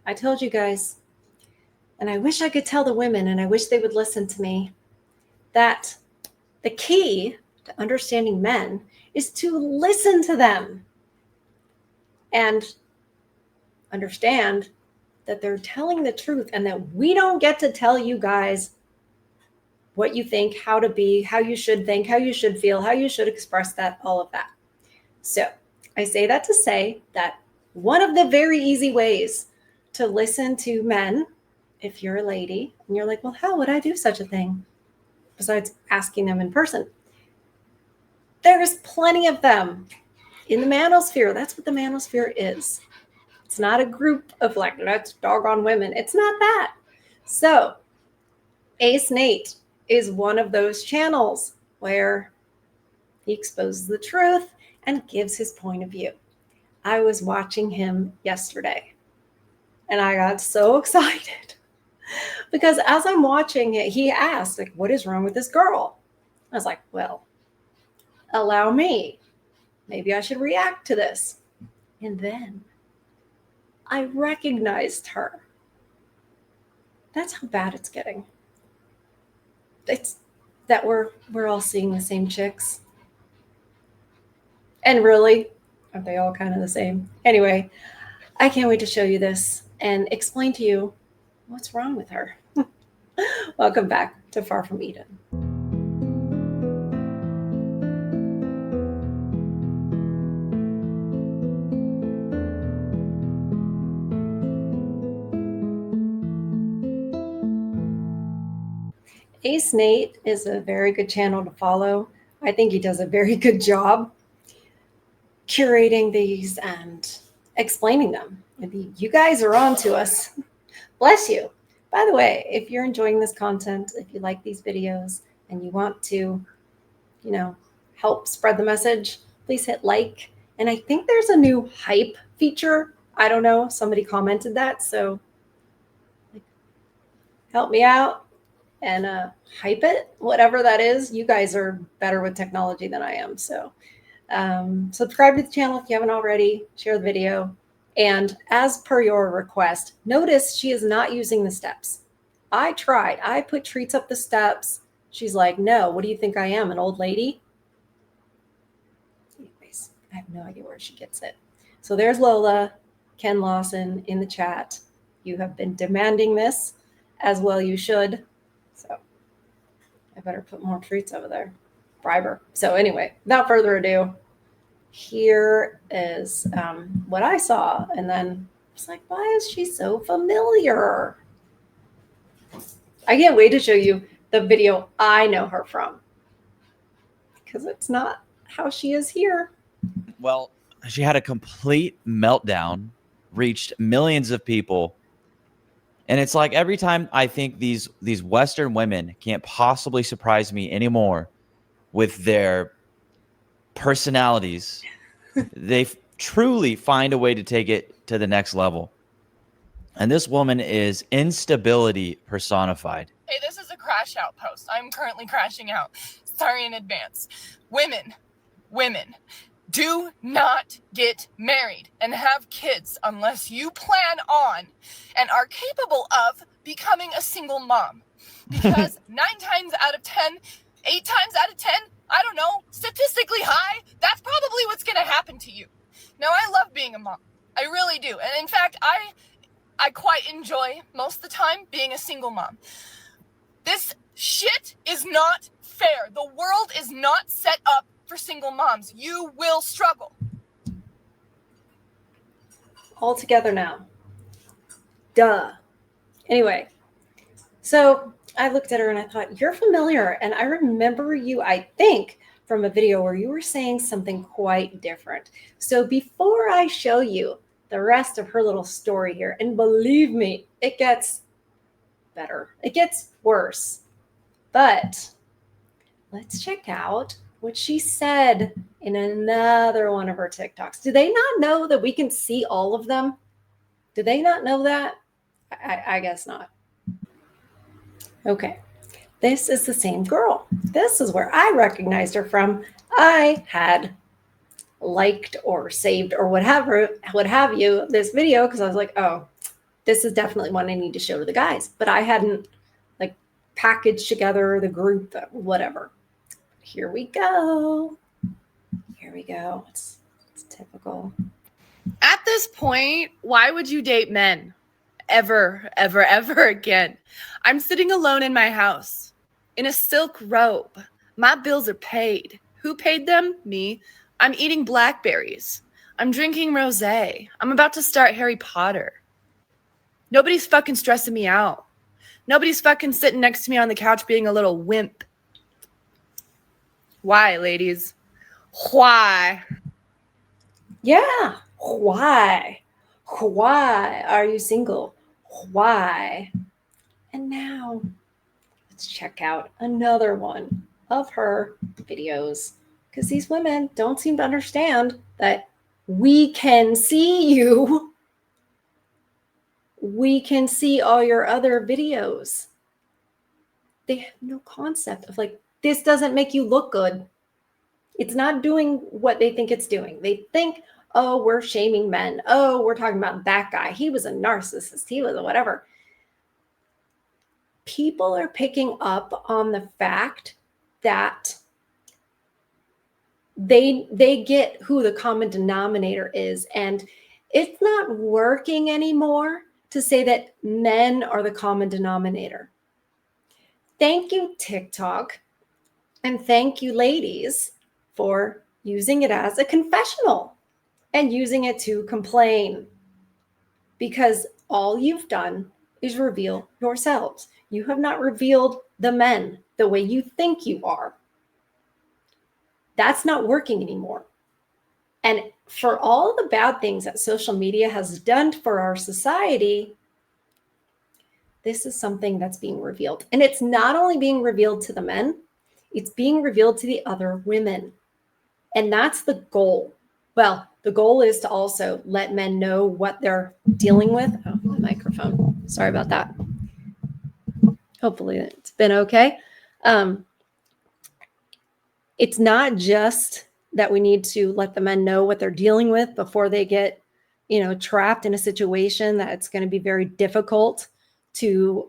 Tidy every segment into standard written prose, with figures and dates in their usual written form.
I told you guys, and I wish I could tell the women, and I wish they would listen to me, that the key to understanding men is to listen to them and understand that they're telling the truth and that we don't get to tell you guys what you think, how to be, how you should think, how you should feel, how you should express that, all of that. So I say that to say that one of the very easy ways to listen to men, if you're a lady and you're like, well, how would I do such a thing besides asking them in person? There's plenty of them in the manosphere. That's what the manosphere is. It's not a group of like, let's dog on women. It's not that. So Ace Nate is one of those channels where he exposes the truth and gives his point of view. I was watching him yesterday and I got so excited because as I'm watching it, he asked, like, what is wrong with this girl? I was like, well, allow me. Maybe I should react to this. And then I recognized her. That's how bad it's getting. It's that we're all seeing the same chicks. And really, aren't they all kind of the same? Anyway, I can't wait to show you this and explain to you what's wrong with her. Welcome back to Far From Eden. Ace Nate is a very good channel to follow. I think he does a very good job curating these and explaining them. You guys are on to us. Bless you. By the way, if you're enjoying this content, if you like these videos and you want to, help spread the message, please hit like. And I think there's a new hype feature. I don't know. Somebody commented that. So help me out and hype it, whatever that is. You guys are better with technology than I am. So subscribe to the channel if you haven't already. Share the video. And as per your request, notice she is not using the steps. I tried. I put treats up the steps. She's like, no, what do you think I am, an old lady? Anyways, I have no idea where she gets it. So there's Lola, Ken Lawson in the chat. You have been demanding this, as well you should. So I better put more treats over there. Bribe her. So anyway, without further ado, here is what I saw. And then it's like, why is she so familiar? I can't wait to show you the video I know her from, because it's not how she is here. Well, she had a complete meltdown, reached millions of people. And it's like every time I think these Western women can't possibly surprise me anymore with their personalities, they truly find a way to take it to the next level. And this woman is instability personified. Hey, this is a crash out post. I'm currently crashing out. Sorry in advance. Women, do not get married and have kids unless you plan on and are capable of becoming a single mom. Because 9 times out of 10, 8 times out of 10, I don't know, statistically high, that's probably what's going to happen to you. Now, I love being a mom. I really do. And in fact, I quite enjoy most of the time being a single mom. This shit is not fair. The world is not set up for single moms. You will struggle. All together now. Duh. Anyway, so I looked at her and I thought, you're familiar. And I remember you, I think, from a video where you were saying something quite different. So before I show you the rest of her little story here, and believe me, it gets better. It gets worse. But let's check out what she said in another one of her TikToks. Do they not know that we can see all of them? Do they not know that? I guess not. Okay. This is the same girl. This is where I recognized her from. I had liked or saved or what have you this video because I was like, oh, this is definitely one I need to show to the guys, but I hadn't like packaged together the group, whatever. Here we go. Here we go. It's typical. At this point, why would you date men? Ever, ever, ever again. I'm sitting alone in my house in a silk robe. My bills are paid. Who paid them? Me. I'm eating blackberries. I'm drinking rosé. I'm about to start Harry Potter. Nobody's fucking stressing me out. Nobody's fucking sitting next to me on the couch being a little wimp. Why, ladies? Why? Yeah. Why? Why are you single? Why? And now let's check out another one of her videos, because these women don't seem to understand that we can see you. We can see all your other videos. They have no concept of like, this doesn't make you look good. It's not doing what they think it's doing. They think, oh, we're shaming men. Oh, we're talking about that guy. He was a narcissist. He was a whatever. People are picking up on the fact that they get who the common denominator is. And it's not working anymore to say that men are the common denominator. Thank you, TikTok. And thank you, ladies, for using it as a confessional and using it to complain. Because all you've done is reveal yourselves. You have not revealed the men the way you think you are. That's not working anymore. And for all the bad things that social media has done for our society, this is something that's being revealed. And it's not only being revealed to the men, it's being revealed to the other women. And that's the goal. Well, the goal is to also let men know what they're dealing with. Oh, my microphone. Sorry about that. Hopefully it's been okay. It's not just that we need to let the men know what they're dealing with before they get, trapped in a situation that it's going to be very difficult to,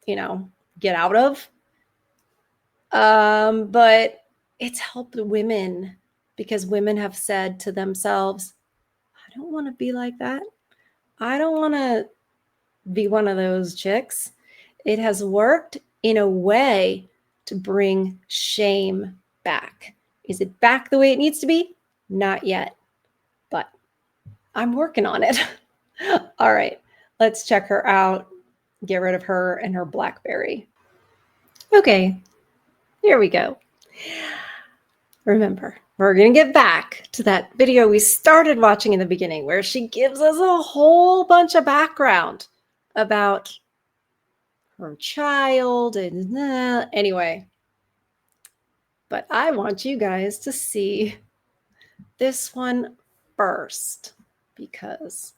get out of. But it's helped women, because women have said to themselves, I don't want to be like that. I don't want to be one of those chicks. It has worked in a way to bring shame back. Is it back the way it needs to be? Not yet, but I'm working on it. All right, let's check her out. Get rid of her and her BlackBerry. Okay, here we go. Remember, we're going to get back to that video we started watching in the beginning, where she gives us a whole bunch of background about her child and anyway. But I want you guys to see this one first, because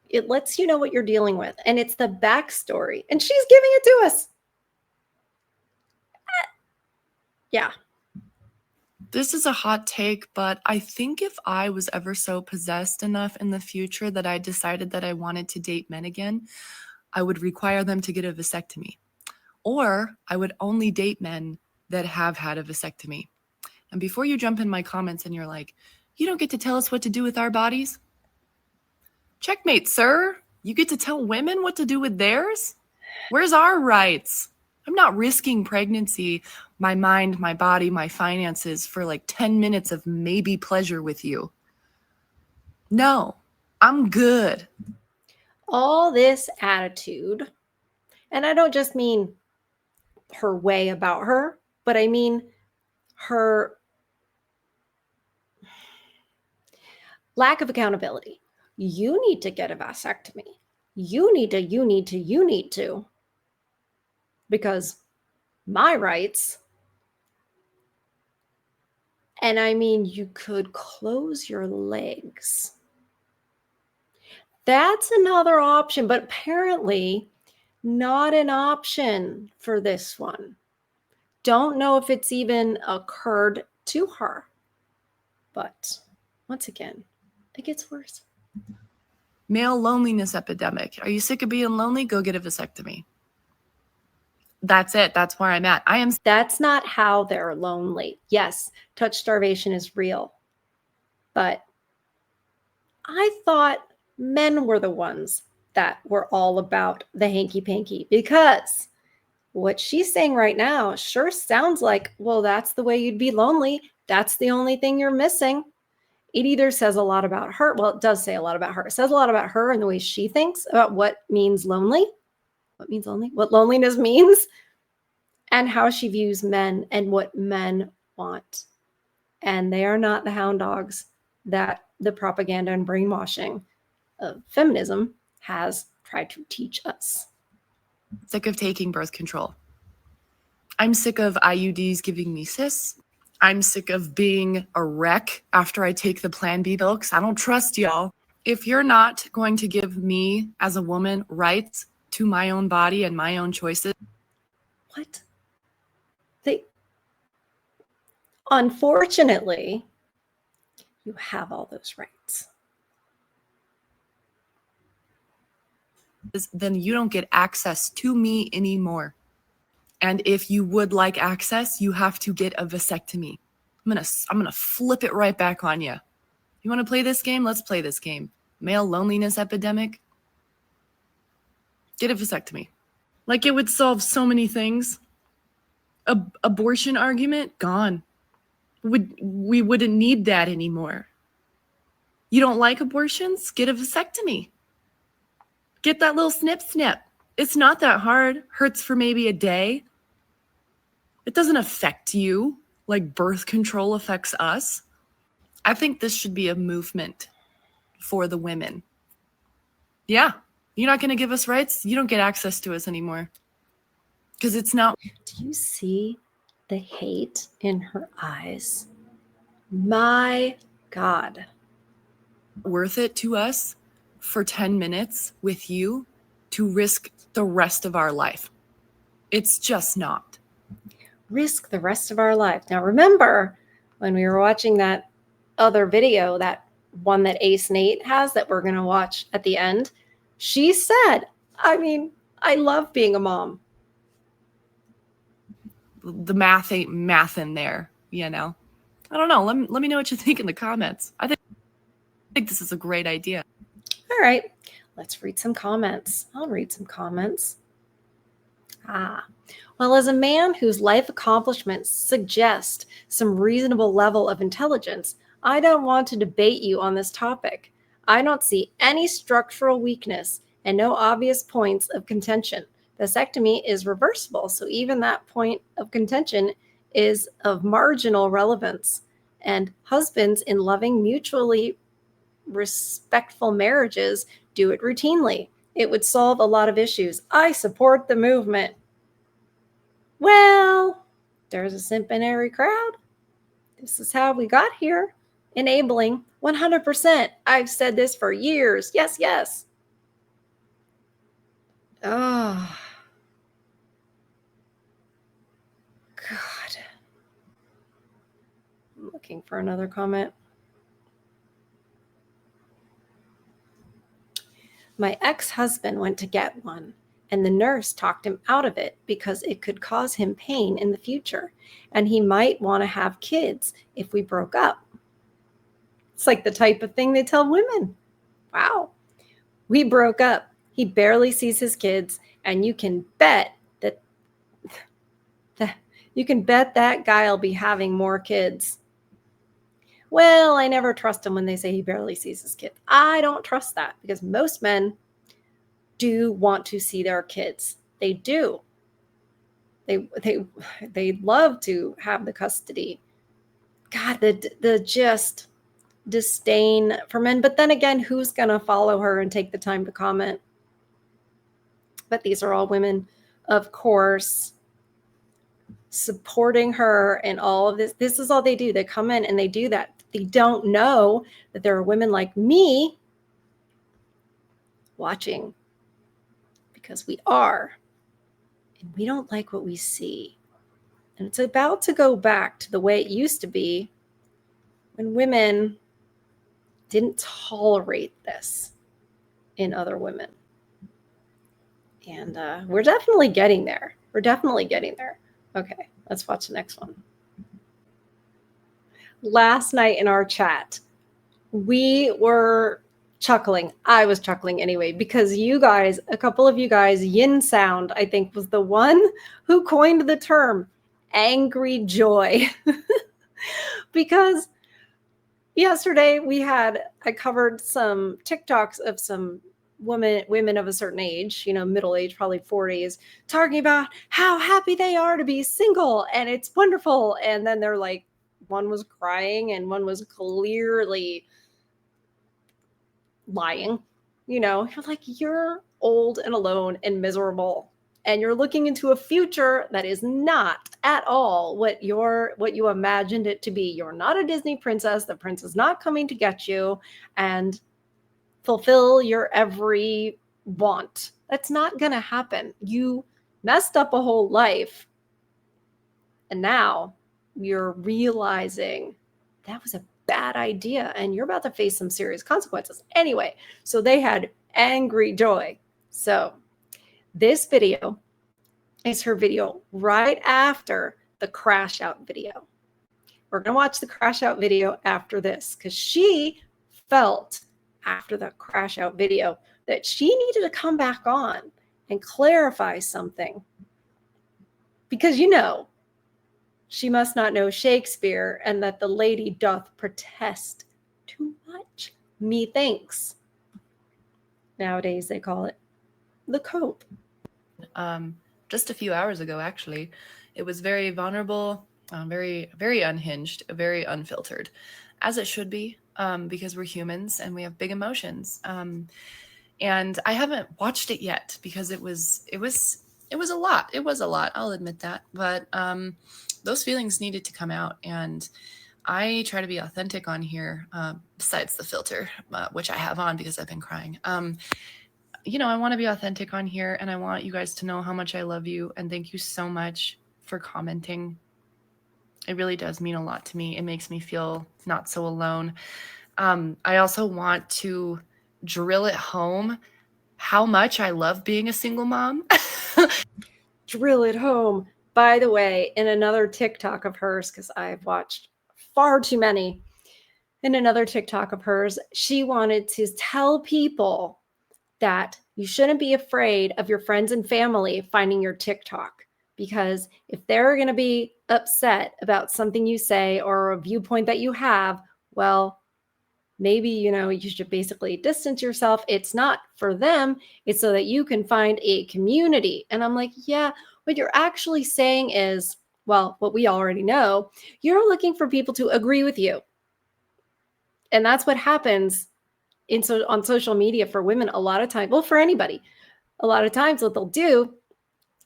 it lets you know what you're dealing with. And it's the backstory. And she's giving it to us. Yeah. This is a hot take, but I think if I was ever so possessed enough in the future that I decided that I wanted to date men again, I would require them to get a vasectomy. Or I would only date men that have had a vasectomy. And before you jump in my comments and you're like, you don't get to tell us what to do with our bodies? Checkmate, sir. You get to tell women what to do with theirs? Where's our rights? I'm not risking pregnancy, my mind, my body, my finances for like 10 minutes of maybe pleasure with you. No, I'm good. All this attitude, and I don't just mean her way about her, but I mean her lack of accountability. You need to get a vasectomy. You need to. Because my rights. And I mean, you could close your legs. That's another option, but apparently not an option for this one. Don't know if it's even occurred to her. But once again, it gets worse. Male loneliness epidemic. Are you sick of being lonely? Go get a vasectomy. That's it. That's where I'm at. I am. That's not how they're lonely. Yes, touch starvation is real. But I thought men were the ones that were all about the hanky panky, because what she's saying right now sure sounds like, well, that's the way you'd be lonely. That's the only thing you're missing. It either says a lot about her. Well, it does say a lot about her. It says a lot about her and the way she thinks about what means lonely, what means lonely, what loneliness means, and how she views men and what men want. And they are not the hound dogs that the propaganda and brainwashing of feminism has tried to teach us. Sick of taking birth control. I'm sick of IUDs giving me cysts. I'm sick of being a wreck after I take the Plan B pill because I don't trust y'all. If you're not going to give me as a woman rights to my own body and my own choices. What? Unfortunately, you have all those rights. Then you don't get access to me anymore. And if you would like access, you have to get a vasectomy. I'm gonna flip it right back on you. You want to play this game? Let's play this game. Male loneliness epidemic. Get a vasectomy. Like it would solve so many things. Abortion argument gone. We wouldn't need that anymore. You don't like abortions? Get a vasectomy. Get that little snip. It's not that hard. Hurts for maybe a day. It doesn't affect you like birth control affects us. I think this should be a movement for the women. Yeah, you're not going to give us rights. You don't get access to us anymore. Because it's not. Do you see the hate in her eyes? My God. Worth it to us for 10 minutes with you to risk the rest of our life. It's just not. Risk the rest of our life. Now, remember when we were watching that other video, that one that Ace Nate has that we're going to watch at the end, she said, I mean, I love being a mom. The math ain't math in there, you know? I don't know. Let me know what you think in the comments. I think this is a great idea. All right, let's read some comments. I'll read some comments. Well, as a man whose life accomplishments suggest some reasonable level of intelligence, I don't want to debate you on this topic. I don't see any structural weakness and no obvious points of contention. Vasectomy is reversible, so even that point of contention is of marginal relevance. And husbands in loving, mutually respectful marriages do it routinely. It would solve a lot of issues. I support the movement. Well, there's a simp in every crowd. This is how we got here. Enabling 100%. I've said this for years. Yes, yes. Oh, God. I'm looking for another comment. My ex-husband went to get one, and the nurse talked him out of it because it could cause him pain in the future, and he might want to have kids if we broke up. It's like the type of thing they tell women. Wow. We broke up. He barely sees his kids, and you can bet that guy'll be having more kids. Well, I never trust him when they say he barely sees his kids. I don't trust that because most men do want to see their kids. They do. They love to have the custody. God, the just disdain for men. But then again, who's going to follow her and take the time to comment? But these are all women, of course, supporting her and all of this. This is all they do. They come in and they do that. They don't know that there are women like me watching because we are, and we don't like what we see. And it's about to go back to the way it used to be when women didn't tolerate this. in other women. And we're definitely getting there. We're definitely getting there. Okay, let's watch the next one. Last night in our chat, we were chuckling. I was chuckling anyway, because you guys, a couple of you guys, Yin Sound, I think, was the one who coined the term angry joy. Because yesterday I covered some TikToks of some women of a certain age, middle age, probably 40s, talking about how happy they are to be single and it's wonderful. And then they're like, one was crying and one was clearly lying. You're like, you're old and alone and miserable, and you're looking into a future that is not at all what you imagined it to be. You're not a Disney princess. The prince is not coming to get you and fulfill your every want. That's not going to happen. You messed up a whole life, and now you're realizing that was a bad idea and you're about to face some serious consequences. Anyway, so they had angry joy. So this video is her video right after the crash out video. We're going to watch the crash out video after this, because she felt after the crash out video that she needed to come back on and clarify something, because she must not know Shakespeare, and that the lady doth protest too much, methinks. Nowadays they call it the cope. Just a few hours ago, actually, it was very vulnerable, very, very unhinged, very unfiltered, as it should be, because we're humans and we have big emotions. And I haven't watched it yet because it was a lot. It was a lot. I'll admit that. But those feelings needed to come out. And I try to be authentic on here, besides the filter, which I have on because I've been crying. I want to be authentic on here, and I want you guys to know how much I love you. And thank you so much for commenting. It really does mean a lot to me. It makes me feel not so alone. I also want to drill it home how much I love being a single mom. Drill it home. By the way, in another TikTok of hers, because I've watched far too many, in another TikTok of hers, she wanted to tell people that you shouldn't be afraid of your friends and family finding your TikTok, because if they're going to be upset about something you say or a viewpoint that you have, well, maybe, you should basically distance yourself. It's not for them. It's so that you can find a community. And I'm like, yeah, what you're actually saying is, well, what we already know, you're looking for people to agree with you. And that's what happens on social media for women a lot of times. Well, for anybody, a lot of times what they'll do,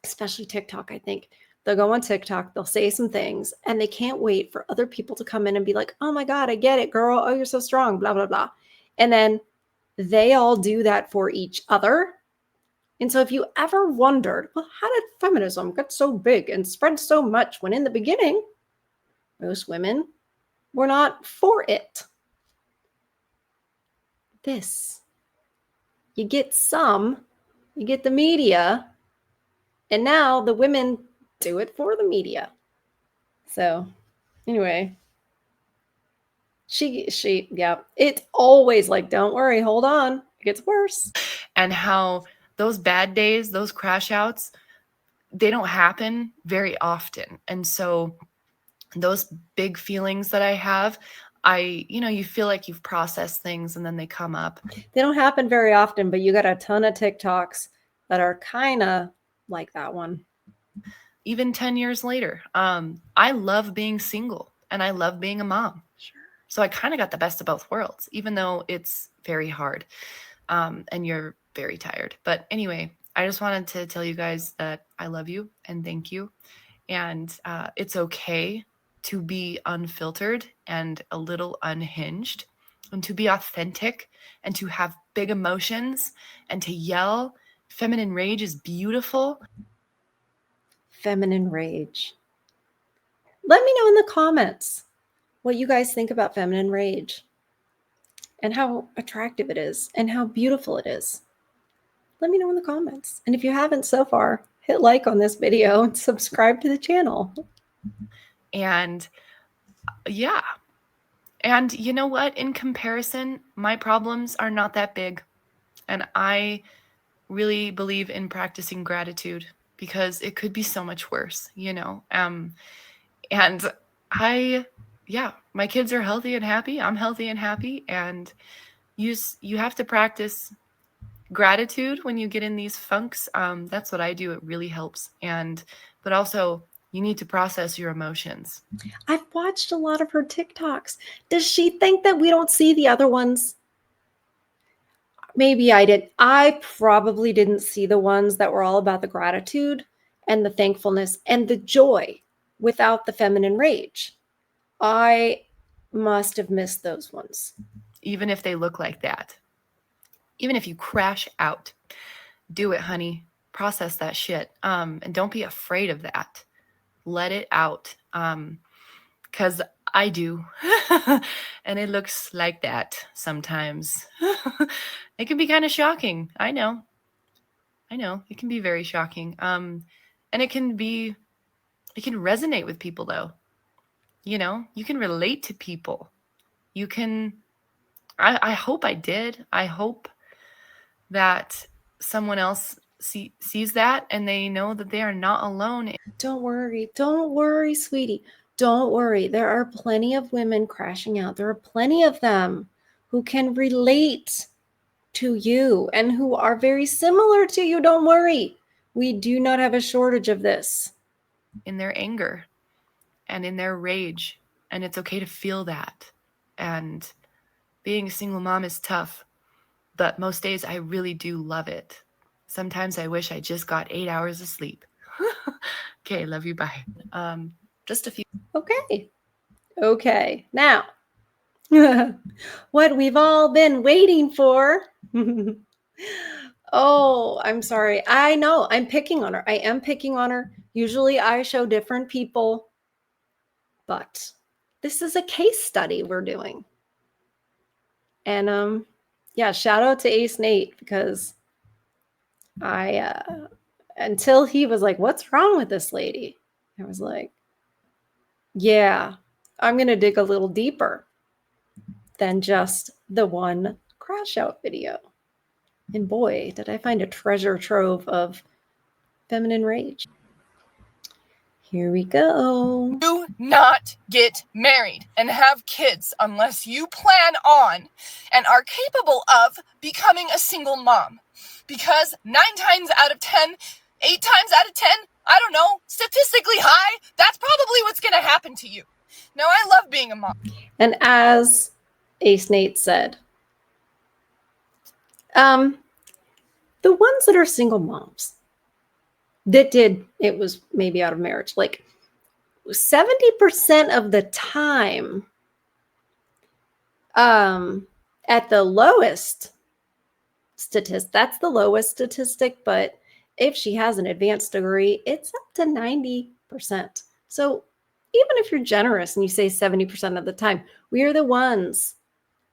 especially TikTok, I think, they'll go on TikTok, they'll say some things, and they can't wait for other people to come in and be like, oh my God, I get it, girl. Oh, you're so strong, blah, blah, blah. And then they all do that for each other. And so if you ever wondered, well, how did feminism get so big and spread so much when in the beginning, most women were not for it? You get the media, and now the women do it for the media. So anyway, it's always like, don't worry, hold on, it gets worse. And how those bad days, those crash outs, they don't happen very often. And so those big feelings that I have, you feel like you've processed things and then they come up. They don't happen very often, but you got a ton of TikToks that are kind of like that one. Even 10 years later, I love being single and I love being a mom. Sure. So I kind of got the best of both worlds, even though it's very hard and you're very tired. But anyway, I just wanted to tell you guys that I love you and thank you. And it's okay to be unfiltered and a little unhinged, and to be authentic and to have big emotions and to yell. Feminine rage is beautiful. Feminine rage. Let me know in the comments what you guys think about feminine rage. and how attractive it is and how beautiful it is? Let me know in the comments. And if you haven't so far, hit like on this video and subscribe to the channel. And yeah. And you know what? In comparison, my problems are not that big. And I really believe in practicing gratitude because it could be so much worse, you know? And my kids are healthy and happy. I'm healthy and happy. And you have to practice gratitude when you get in these funks. That's what I do. It really helps. But also you need to process your emotions. I've watched a lot of her TikToks. Does she think that we don't see the other ones? Maybe I did. I probably didn't see the ones that were all about the gratitude and the thankfulness and the joy without the feminine rage. I must have missed those ones. Even if they look like that. Even if you crash out, do it, honey. Process that shit. And don't be afraid of that. Let it out. Because I do. And it looks like that sometimes. It can be kind of shocking. I know. It can be very shocking. And it can resonate with people though. You know, you can relate to people. You can, I hope I did. I hope that someone else sees that and they know that they are not alone. Don't worry, sweetie. Don't worry. There are plenty of women crashing out. There are plenty of them who can relate to you and who are very similar to you. Don't worry. We do not have a shortage of this. In their anger and in their rage. And it's okay to feel that. And being a single mom is tough. But most days I really do love it. Sometimes I wish I just got 8 hours of sleep. Okay, love you, bye. Just a few. Okay. Now, what we've all been waiting for. Oh, I'm sorry. I know I'm picking on her. I am picking on her. Usually I show different people, but this is a case study we're doing. And yeah, shout out to Ace Nate because until he was like, what's wrong with this lady? I was like, yeah, I'm going to dig a little deeper than just the one crash out video. And boy, did I find a treasure trove of feminine rage. Here we go. Do not get married and have kids unless you plan on and are capable of becoming a single mom. Because 9 times out of 10, 8 times out of 10, I don't know, statistically high, that's probably what's going to happen to you. Now, I love being a mom. And as Ace Nate said, the ones that are single moms it was maybe out of marriage, like 70% of the time, at the lowest statistic, that's the lowest statistic, but if she has an advanced degree, it's up to 90%. So even if you're generous and you say 70% of the time, we are the ones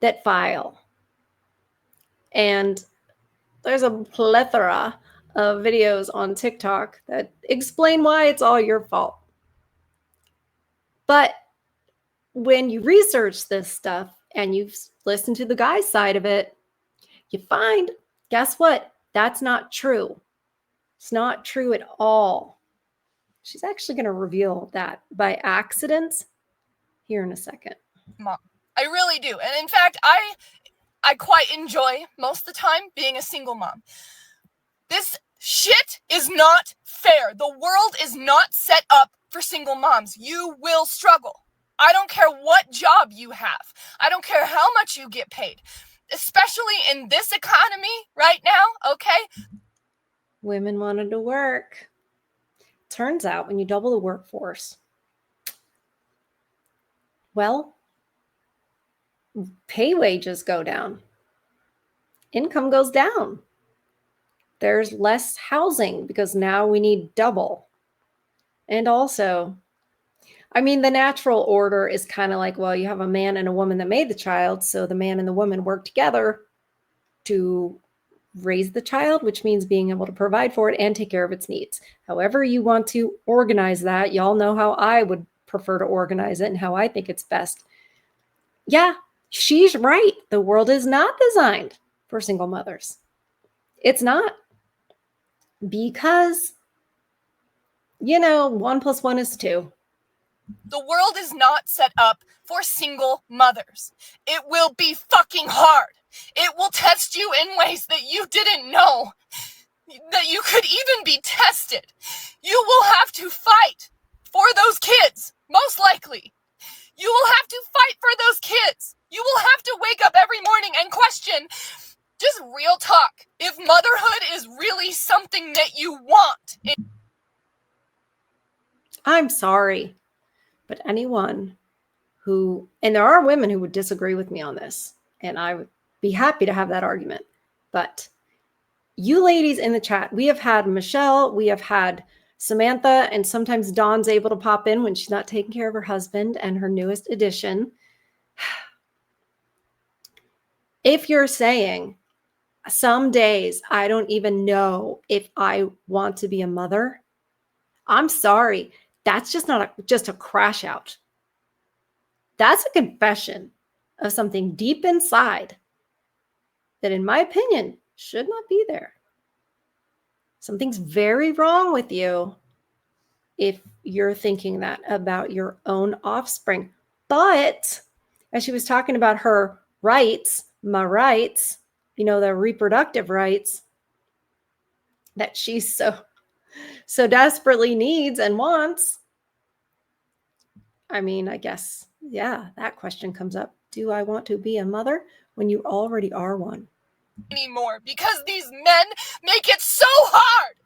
that file. And there's a plethora of videos on TikTok that explain why it's all your fault. But when you research this stuff and you listen to the guy's side of it, you find, guess what? That's not true. It's not true at all. She's actually going to reveal that by accident here in a second. Mom, I really do. And in fact, I quite enjoy most of the time being a single mom. This shit is not fair. The world is not set up for single moms. You will struggle. I don't care what job you have. I don't care how much you get paid, especially in this economy right now, okay? Women wanted to work. Turns out when you double the workforce, well, pay wages go down. Income goes down. There's less housing because now we need double. And also, I mean, the natural order is kind of like, well, you have a man and a woman that made the child. So the man and the woman work together to raise the child, which means being able to provide for it and take care of its needs. However you want to organize that, y'all know how I would prefer to organize it and how I think it's best. Yeah, she's right. The world is not designed for single mothers. It's not. Because, 1 + 1 is 2. The world is not set up for single mothers. It will be fucking hard. It will test you in ways that you didn't know that you could even be tested. You will have to fight for those kids, most likely. You will have to fight for those kids. You will have to wake up every morning and question, just real talk, if motherhood is really something that you want. I'm sorry, but anyone who, and there are women who would disagree with me on this, and I would be happy to have that argument. But you ladies in the chat, we have had Michelle, we have had Samantha, and sometimes Dawn's able to pop in when she's not taking care of her husband and her newest addition. If you're saying, some days I don't even know if I want to be a mother, I'm sorry. That's just not just a crash out. That's a confession of something deep inside that, in my opinion, should not be there. Something's very wrong with you if you're thinking that about your own offspring. But as she was talking about her rights, my rights, the reproductive rights that she so desperately needs and wants. I mean, I guess, yeah, that question comes up. Do I want to be a mother when you already are one? Anymore, because these men make it so hard.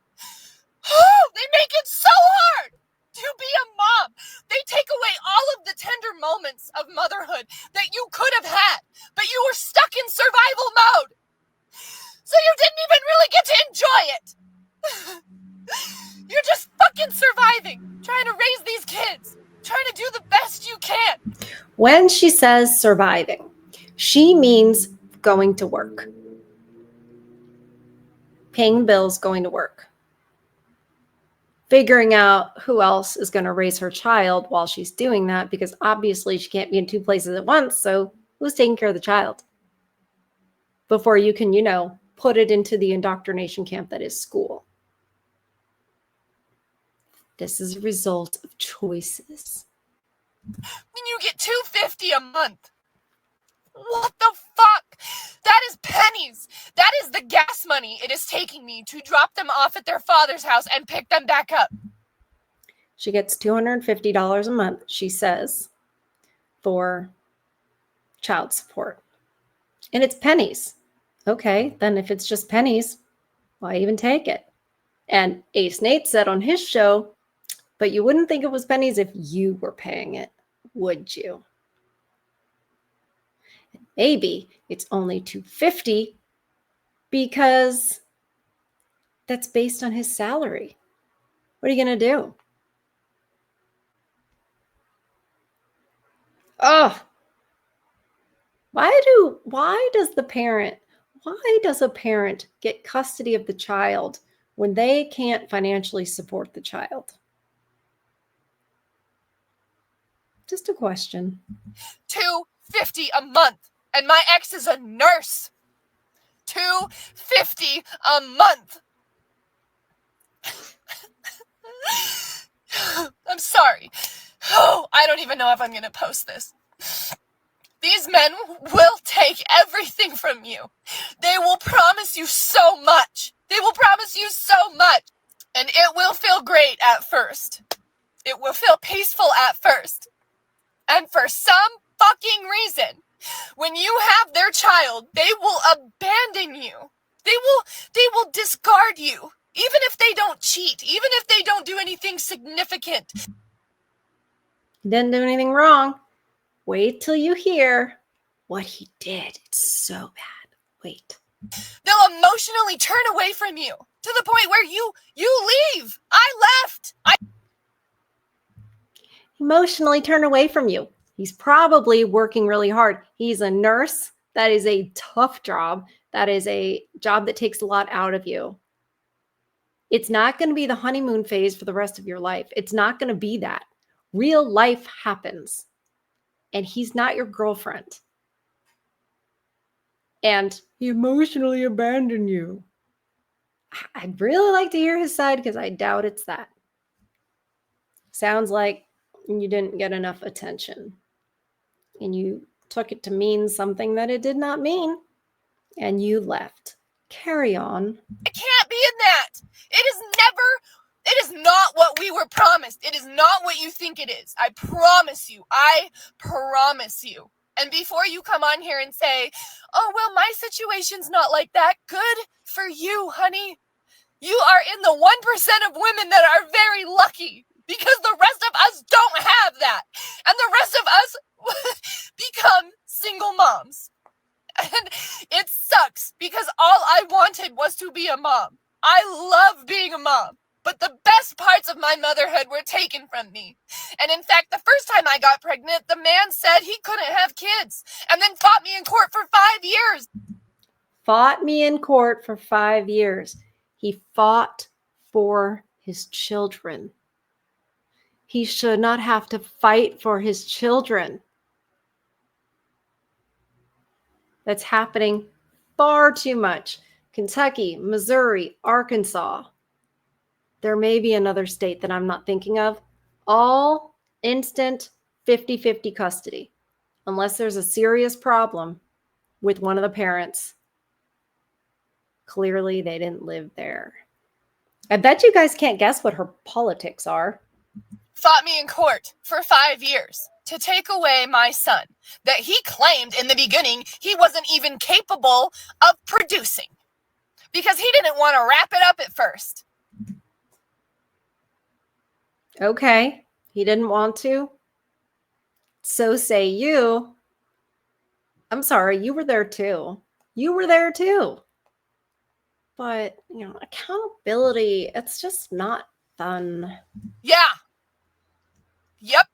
Oh, they make it so hard to be a mom. They take away all of the tender moments of motherhood that you could have had, but you were stuck in survival mode. So you didn't even really get to enjoy it. You're just fucking surviving, trying to raise these kids, trying to do the best you can. When she says surviving, she means going to work. Paying bills, going to work. Figuring out who else is going to raise her child while she's doing that, because obviously she can't be in 2 places at once. So who's taking care of the child? Before you can, put it into the indoctrination camp that is school. This is a result of choices. And you get $250 a month. What the fuck? That is pennies. That is the gas money it is taking me to drop them off at their father's house and pick them back up. She gets $250 a month, she says, for child support. And it's pennies. Okay, then if it's just pennies, why even take it? And Ace Nate said on his show, but you wouldn't think it was pennies if you were paying it, would you? Maybe it's only $250 because that's based on his salary. What are you going to do? Oh, why does a parent get custody of the child when they can't financially support the child? Just a question. $250 a month. And my ex is a nurse. $250 a month. I'm sorry. Oh, I don't even know if I'm going to post this. These men will take everything from you. They will promise you so much. They will promise you so much. And it will feel great at first. It will feel peaceful at first. And for some fucking reason, when you have their child, they will abandon you. They will discard you. Even if they don't cheat, even if they don't do anything significant. He didn't do anything wrong. Wait till you hear what he did. It's so bad. Wait. They'll emotionally turn away from you to the point where you leave. I left. emotionally turn away from you. He's probably working really hard. He's a nurse. That is a tough job. That is a job that takes a lot out of you. It's not going to be the honeymoon phase for the rest of your life. It's not going to be that. Real life happens. And he's not your girlfriend. And he emotionally abandoned you. I'd really like to hear his side because I doubt it's that. Sounds like you didn't get enough attention. And you took it to mean something that it did not mean. And you left. Carry on. It can't be in that. It is not what we were promised. It is not what you think it is. I promise you. I promise you. And before you come on here and say, oh, well, my situation's not like that. Good for you, honey. You are in the 1% of women that are very lucky because the rest of us don't have that. And the rest of us become single moms. And it sucks because all I wanted was to be a mom. I love being a mom. But the best parts of my motherhood were taken from me. And in fact, the first time I got pregnant, the man said he couldn't have kids and then fought me in court for 5 years. Fought me in court for 5 years. He fought for his children. He should not have to fight for his children. That's happening far too much. Kentucky, Missouri, Arkansas. There may be another state that I'm not thinking of. All instant 50-50 custody. Unless there's a serious problem with one of the parents. Clearly, they didn't live there. I bet you guys can't guess what her politics are. Fought me in court for 5 years to take away my son that he claimed in the beginning he wasn't even capable of producing because he didn't want to wrap it up at first. Okay, he didn't want to. So say you. I'm sorry, you were there too. You were there too. But, accountability, it's just not fun. Yeah. Yep.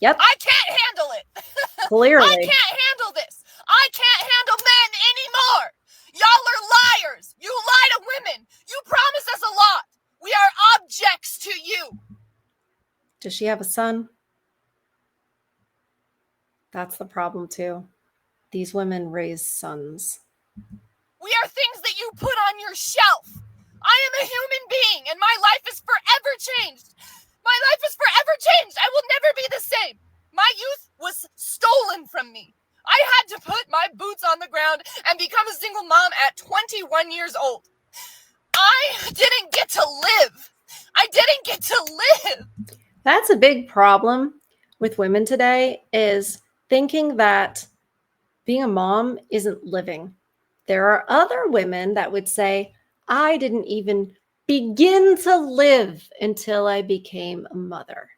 I can't handle it. Clearly. I can't handle this. I can't handle men anymore. Y'all are liars. You lie to women. You promise us a lot. We are objects to you. Does she have a son? That's the problem too. These women raise sons. We are things that you put on your shelf. I am a human being and my life is forever changed. My life is forever changed. I will never be the same. My youth was stolen from me. I had to put my boots on the ground and become a single mom at 21 years old. I didn't get to live. I didn't get to live. That's a big problem with women today, is thinking that being a mom isn't living. There are other women that would say, I didn't even begin to live until I became a mother.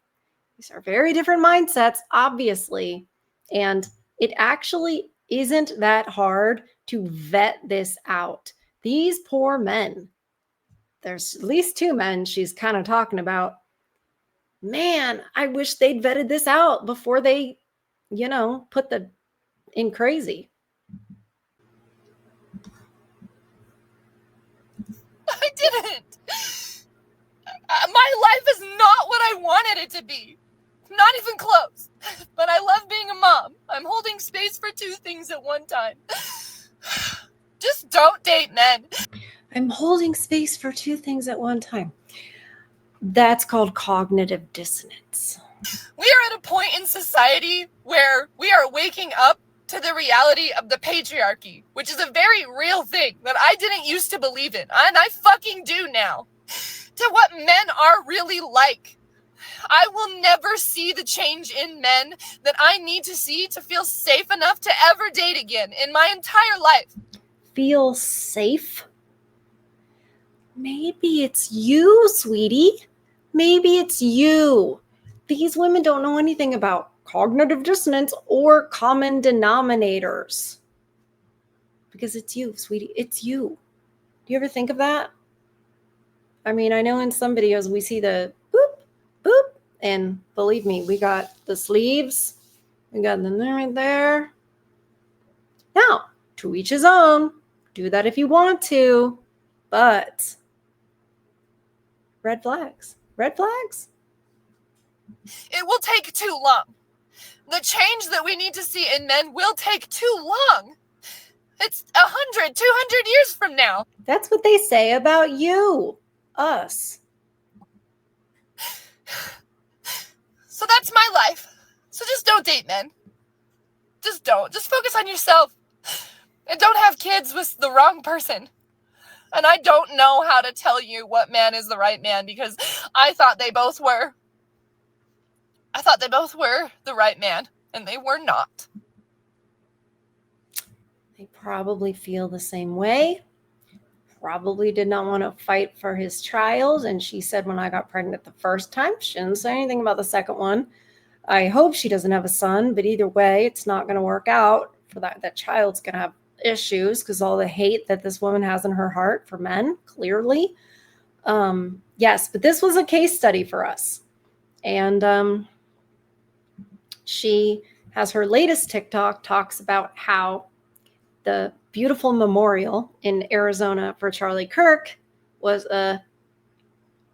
These are very different mindsets, obviously. And it actually isn't that hard to vet this out. These poor men, there's at least 2 men she's kind of talking about. Man, I wish they'd vetted this out before they, put the in crazy. I didn't. My life is not what I wanted it to be. Not even close. But I love being a mom. I'm holding space for 2 things at one time. Just don't date men. I'm holding space for 2 things at one time. That's called cognitive dissonance. We are at a point in society where we are waking up to the reality of the patriarchy, which is a very real thing that I didn't used to believe in, and I fucking do now. To what men are really like. I will never see the change in men that I need to see to feel safe enough to ever date again in my entire life. Feel safe? Maybe it's you, sweetie. Maybe it's you. These women don't know anything about cognitive dissonance or common denominators. Because it's you, sweetie. It's you. Do you ever think of that? I mean, I know in some videos we see the boop, boop, And believe me, we got the sleeves. We got them right there. Now, to each his own. Do that if you want to. But red flags. Red flags? It will take too long. The change that we need to see in men will take too long. It's 100, 200 years from now. That's what they say about you. Us. So that's my life. So just don't date men. Just don't. Just focus on yourself. And don't have kids with the wrong person. And I don't know how to tell you what man is the right man because I thought they both were. I thought they both were the right man, and they were not. They probably feel the same way. Probably did not want to fight for his trials. And she said when I got pregnant the first time, she didn't say anything about the second one. I hope she doesn't have a son, but either way, it's not going to work out for that. That child's going to have issues because all the hate that this woman has in her heart for men, clearly. Yes, but this was a case study for us. And she has her latest TikTok talks about how the beautiful memorial in Arizona for Charlie Kirk was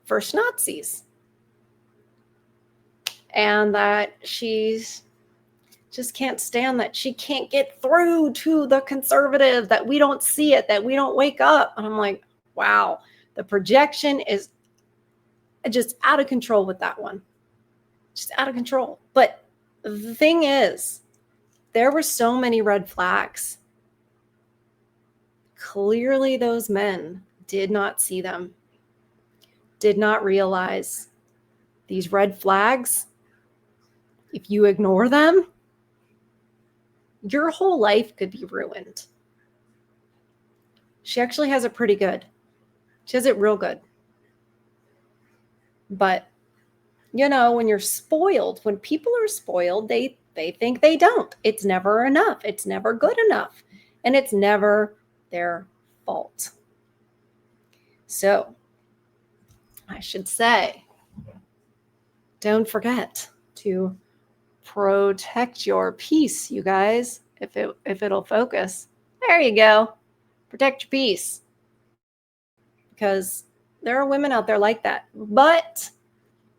first Nazis. And that she's just can't stand that she can't get through to the conservative, that we don't see it, that we don't wake up. And I'm like, wow, the projection is just out of control with that one. Just out of control. But the thing is, there were so many red flags. Clearly, those men did not see them, did not realize these red flags. If you ignore them, your whole life could be ruined. She actually has it pretty good. She has it real good. But, you know, when you're spoiled, when people are spoiled, they think they don't. It's never enough. It's never good enough. And it's never their fault. So, I should say, don't forget to protect your peace, you guys. If it'll focus. There you go. Protect your peace. Because there are women out there like that. But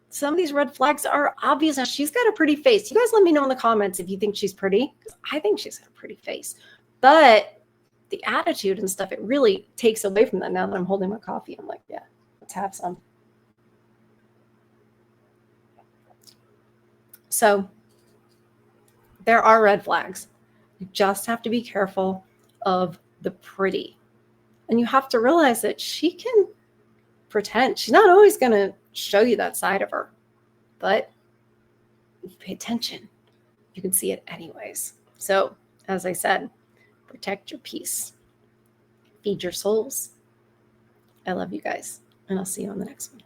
some of these red flags are obvious. Now, she's got a pretty face. You guys let me know in the comments if you think she's pretty. I think she's got a pretty face. But the attitude and stuff, it really takes away from that. Now that I'm holding my coffee, I'm like, yeah, let's have some. So there are red flags. You just have to be careful of the pretty. And you have to realize that she can pretend. She's not always going to show you that side of her. But if you pay attention, you can see it anyways. So, as I said, protect your peace. Feed your souls. I love you guys. And I'll see you on the next one.